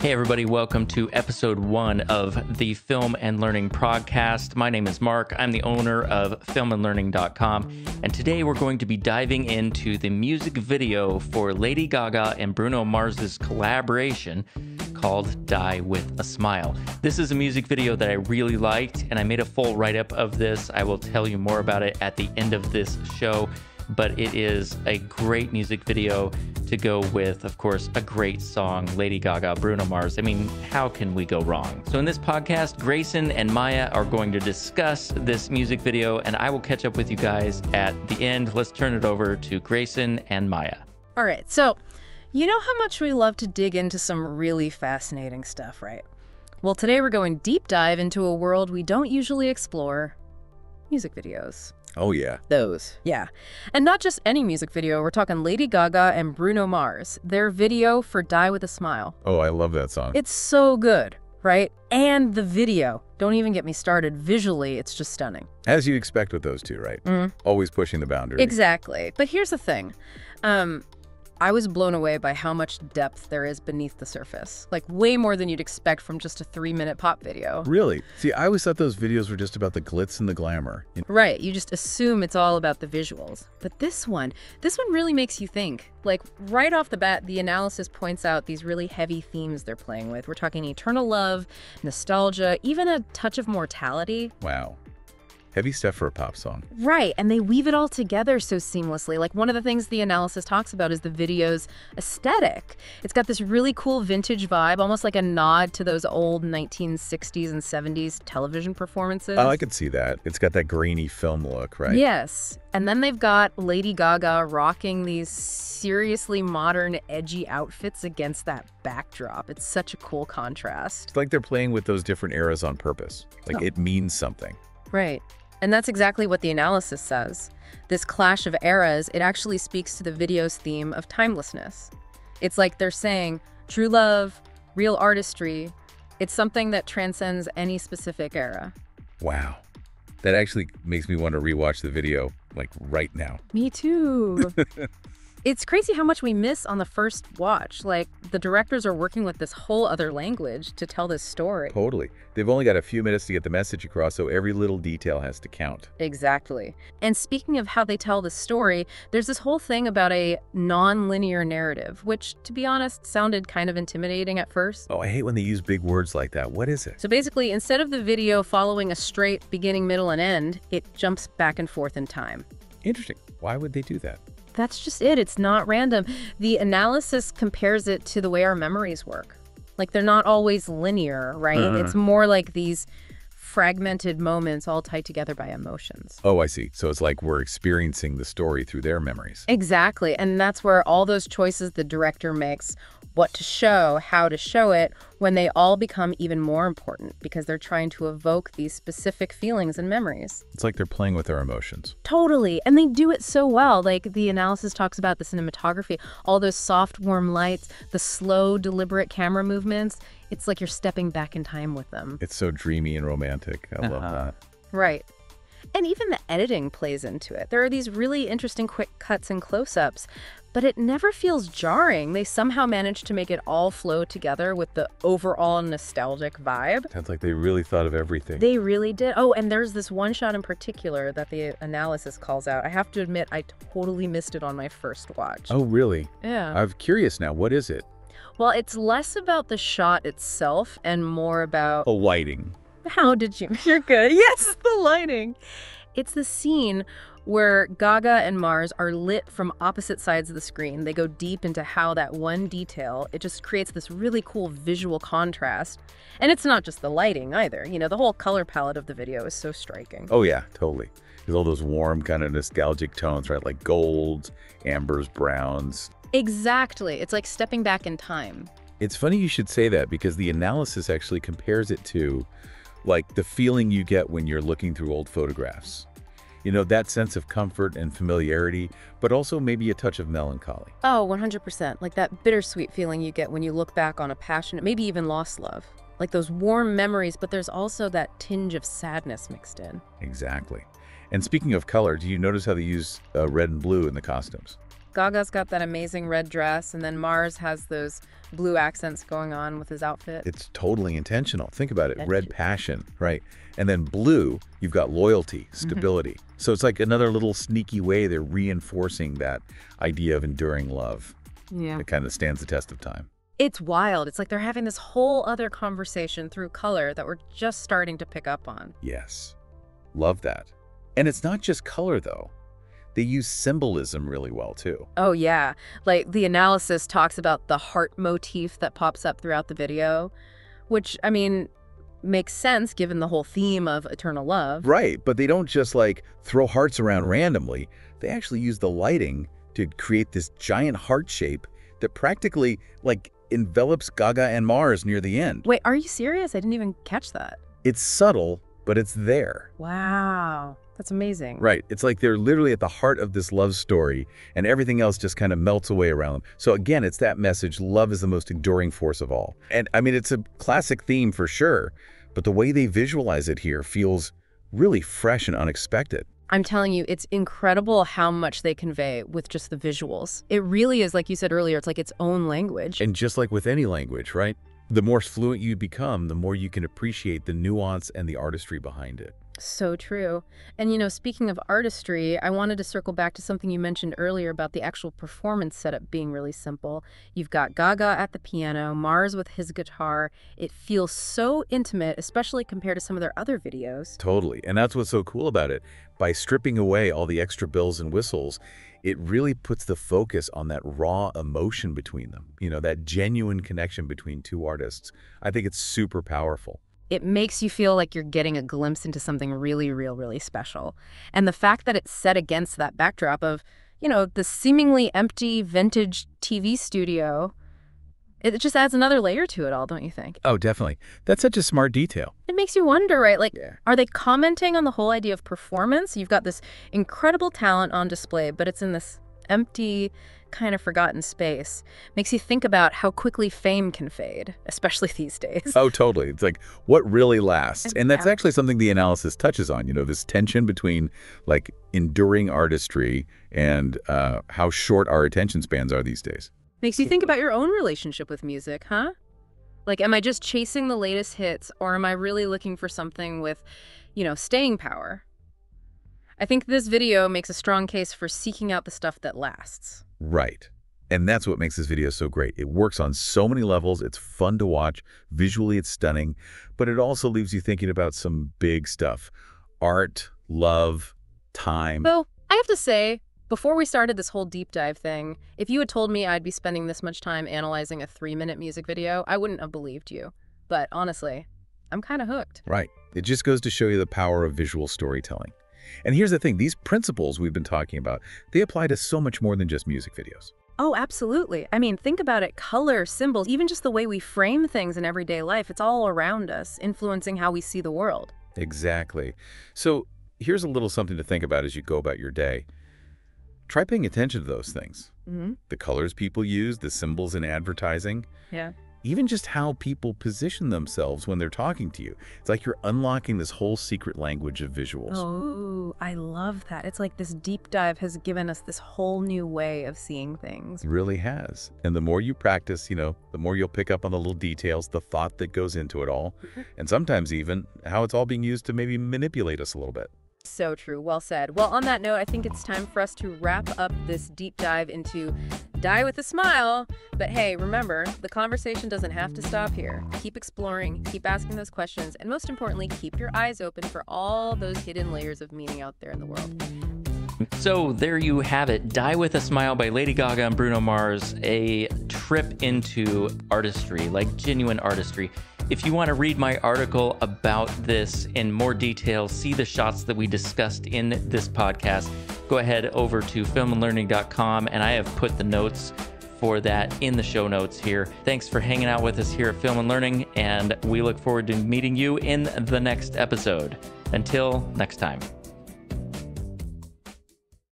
Hey everybody, welcome to episode 1 of the Film and Learning podcast. My name is Mark. I'm the owner of filmandlearning.com, and today we're going to be diving into the music video for Lady Gaga and Bruno Mars's collaboration called Die With a Smile. This is a music video that I really liked, and I made a full write-up of this. I will tell you more about it at the end of this show, but it is a great music video to go with, of course, a great song, Lady Gaga, Bruno Mars. I mean, how can we go wrong? So in this podcast, Grayson and Maya are going to discuss this music video, and I will catch up with you guys at the end. Let's turn it over to Grayson and Maya. All right, so you know how much we love to dig into some really fascinating stuff, right? Well, today we're going deep dive into a world we don't usually explore, music videos. Oh, yeah. Those. Yeah. And not just any music video. We're talking Lady Gaga and Bruno Mars. Their video for Die With a Smile. Oh, I love that song. It's so good, right? And the video. Don't even get me started. Visually, it's just stunning. As you expect with those two, right? Always pushing the boundary. Exactly. But here's the thing. I was blown away by how much depth there is beneath the surface. Like, way more than you'd expect from just a 3-minute pop video. Really? See, I always thought those videos were just about the glitz and the glamour. Right, you just assume it's all about the visuals. But this one really makes you think. Like, right off the bat, the analysis points out these really heavy themes they're playing with. We're talking eternal love, nostalgia, even a touch of mortality. Wow. Heavy stuff for a pop song. Right, and they weave it all together so seamlessly. Like, one of the things the analysis talks about is the video's aesthetic. It's got this really cool vintage vibe, almost like a nod to those old 1960s and 70s television performances. Oh, I could see that. It's got that grainy film look, right? Yes, and then they've got Lady Gaga rocking these seriously modern, edgy outfits against that backdrop. It's such a cool contrast. It's like they're playing with those different eras on purpose. Like, it means something. Right. And that's exactly what the analysis says. This clash of eras, it actually speaks to the video's theme of timelessness. It's like they're saying, true love, real artistry, it's something that transcends any specific era. Wow. That actually makes me want to rewatch the video, like, right now. Me too. It's crazy how much we miss on the first watch. Like, the directors are working with this whole other language to tell this story. Totally. They've only got a few minutes to get the message across, so every little detail has to count. Exactly. And speaking of how they tell the story, there's this whole thing about a non-linear narrative, which, to be honest, sounded kind of intimidating at first. Oh, I hate when they use big words like that. What is it? So basically, instead of the video following a straight beginning, middle, and end, it jumps back and forth in time. Interesting. Why would they do that? That's just it. It's not random. The analysis compares it to the way our memories work. Like, they're not always linear, right? It's more like these fragmented moments all tied together by emotions. Oh, I see. So it's like we're experiencing the story through their memories. Exactly. And that's where all those choices the director makes, what to show, how to show it, when they all become even more important because they're trying to evoke these specific feelings and memories. It's like they're playing with our emotions. Totally. And they do it so well. Like, the analysis talks about the cinematography, all those soft, warm lights, the slow, deliberate camera movements. It's like you're stepping back in time with them. It's so dreamy and romantic. I love that. Right. And even the editing plays into it. There are these really interesting quick cuts and close-ups, but it never feels jarring. They somehow manage to make it all flow together with the overall nostalgic vibe. Sounds like they really thought of everything. They really did. Oh, and there's this one shot in particular that the analysis calls out. I have to admit, I totally missed it on my first watch. Oh, really? Yeah. I'm curious now. What is it? Well, it's less about the shot itself and more about... Oh, lighting. How did you? You're good. Yes, the lighting. It's the scene where Gaga and Mars are lit from opposite sides of the screen. They go deep into how that one detail, it just creates this really cool visual contrast. And it's not just the lighting either. You know, the whole color palette of the video is so striking. Oh, yeah, totally. There's all those warm kind of nostalgic tones, right? Like golds, ambers, browns. Exactly. It's like stepping back in time. It's funny you should say that because the analysis actually compares it to like the feeling you get when you're looking through old photographs. You know, that sense of comfort and familiarity, but also maybe a touch of melancholy. Oh, 100%. Like that bittersweet feeling you get when you look back on a passionate, maybe even lost love. Like those warm memories, but there's also that tinge of sadness mixed in. Exactly. And speaking of color, do you notice how they use red and blue in the costumes? Gaga's got that amazing red dress, and then Mars has those blue accents going on with his outfit. It's totally intentional. Think about it. Red passion, right? And then blue, you've got loyalty, stability. So it's like another little sneaky way they're reinforcing that idea of enduring love. Yeah. It kind of stands the test of time. It's wild. It's like they're having this whole other conversation through color that we're just starting to pick up on. Yes. Love that. And it's not just color, though. They use symbolism really well, too. Oh, yeah. Like, the analysis talks about the heart motif that pops up throughout the video, which, I mean, makes sense given the whole theme of eternal love. Right, but they don't just, like, throw hearts around randomly. They actually use the lighting to create this giant heart shape that practically, like, envelops Gaga and Mars near the end. Wait, are you serious? I didn't even catch that. It's subtle, but it's there. Wow. That's amazing. Right. It's like they're literally at the heart of this love story, and everything else just kind of melts away around them. So again, it's that message, love is the most enduring force of all. And I mean, it's a classic theme for sure, but the way they visualize it here feels really fresh and unexpected. I'm telling you, it's incredible how much they convey with just the visuals. It really is, like you said earlier, it's like its own language. And just like with any language, right? The more fluent you become, the more you can appreciate the nuance and the artistry behind it. So true. And, you know, speaking of artistry, I wanted to circle back to something you mentioned earlier about the actual performance setup being really simple. You've got Gaga at the piano, Mars with his guitar. It feels so intimate, especially compared to some of their other videos. Totally. And that's what's so cool about it. By stripping away all the extra bells and whistles, it really puts the focus on that raw emotion between them. You know, that genuine connection between two artists. I think it's super powerful. It makes you feel like you're getting a glimpse into something really, really special. And the fact that it's set against that backdrop of, you know, the seemingly empty vintage TV studio, it just adds another layer to it all, don't you think? Oh, definitely. That's such a smart detail. It makes you wonder, right? Like, Are they commenting on the whole idea of performance? You've got this incredible talent on display, but it's in this empty, kind of forgotten space. Makes you think about how quickly fame can fade, especially these days. Oh, totally. It's like what really lasts. And that's actually something the analysis touches on, you know, this tension between like enduring artistry and how short our attention spans are these days. Makes you think about your own relationship with music, huh? Like, am I just chasing the latest hits, or am I really looking for something with, you know, staying power? I think this video makes a strong case for seeking out the stuff that lasts. Right. And that's what makes this video so great. It works on so many levels. It's fun to watch. Visually, it's stunning. But it also leaves you thinking about some big stuff. Art, love, time. Well, I have to say, before we started this whole deep dive thing, if you had told me I'd be spending this much time analyzing a 3-minute music video, I wouldn't have believed you. But honestly, I'm kind of hooked. Right. It just goes to show you the power of visual storytelling. And here's the thing, these principles we've been talking about, they apply to so much more than just music videos. Oh, absolutely. I mean, think about it. Color, symbols, even just the way we frame things in everyday life, it's all around us, influencing how we see the world. Exactly. So here's a little something to think about as you go about your day. Try paying attention to those things. The colors people use, the symbols in advertising. Yeah. Even just how people position themselves when they're talking to you. It's like you're unlocking this whole secret language of visuals. Oh, I love that. It's like this deep dive has given us this whole new way of seeing things. It really has. And the more you practice, you know, the more you'll pick up on the little details, the thought that goes into it all, and sometimes even how it's all being used to maybe manipulate us a little bit. So true. Well said. Well, on that note, I think it's time for us to wrap up this deep dive into Die with a Smile. But hey, remember, the conversation doesn't have to stop here. Keep exploring, keep asking those questions, and most importantly, keep your eyes open for all those hidden layers of meaning out there in the world. So there you have it. Die with a Smile by Lady Gaga and Bruno Mars. A trip into artistry, like genuine artistry. If you want to read my article about this in more detail, see the shots that we discussed in this podcast, go ahead over to filmandlearning.com, and I have put the notes for that in the show notes here. Thanks for hanging out with us here at Film and Learning, and we look forward to meeting you in the next episode. Until next time.